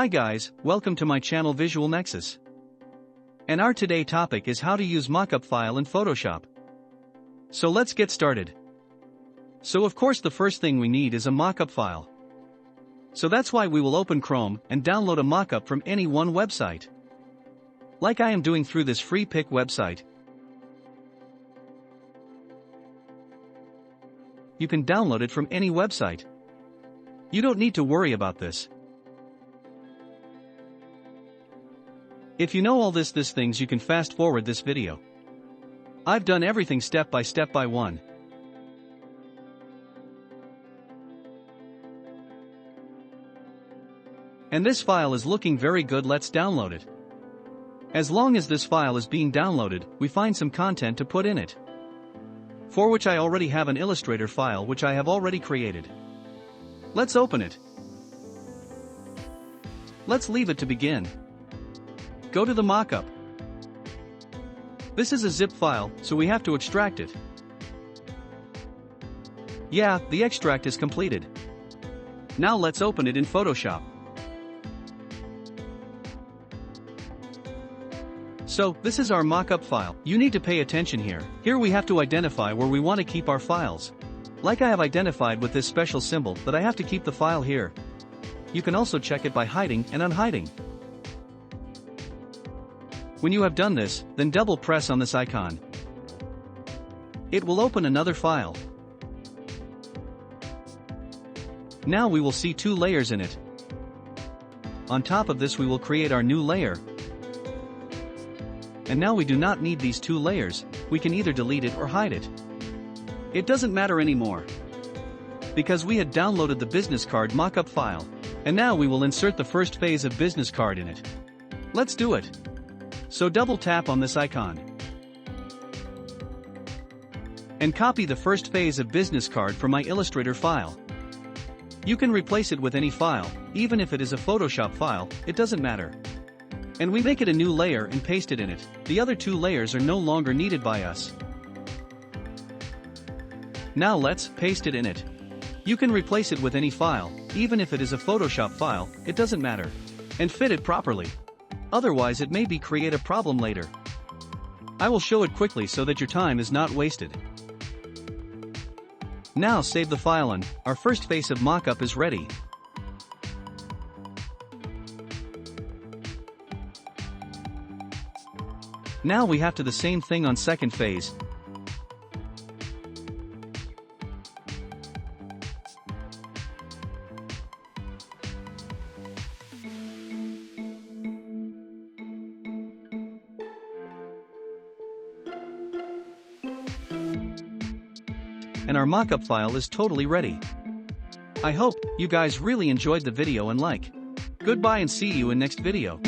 Hi guys, welcome to my channel Visual Nexus. And our today topic is how to use mockup file in Photoshop. So let's get started. So of course the first thing we need is a mockup file. So that's why we will open Chrome and download a mockup from any one website. Like I am doing through this free pick website. You can download it from any website. You don't need to worry about this. If you know all these things, you can fast forward this video. I've done everything step by one. And this file is looking very good, let's download it. As long as this file is being downloaded, we find some content to put in it. For which I already have an Illustrator file which I have already created. Let's open it. Let's leave it to begin. Go to the mockup. This is a zip file, so we have to extract it. Yeah, the extract is completed. Now let's open it in Photoshop. So, this is our mockup file. You need to pay attention here. Here we have to identify where we want to keep our files. Like I have identified with this special symbol that I have to keep the file here. You can also check it by hiding and unhiding. When you have done this, then double press on this icon. It will open another file. Now we will see two layers in it. On top of this we will create our new layer. And now we do not need these two layers, we can either delete it or hide it. It doesn't matter anymore. Because we had downloaded the business card mockup file. And now we will insert the first phase of business card in it. Let's do it. So double tap on this icon. And copy the first phase of business card from my Illustrator file. You can replace it with any file, even if it is a Photoshop file, it doesn't matter. And we make it a new layer and paste it in it. The other two layers are no longer needed by us. Now let's paste it in it. You can replace it with any file, even if it is a Photoshop file, it doesn't matter. And fit it properly. Otherwise it may create a problem later. I will show it quickly so that your time is not wasted. Now save the file and our first phase of mockup is ready. Now we have to the same thing on second phase. And our mockup file is totally ready. I hope you guys really enjoyed the video and like. Goodbye and see you in next video.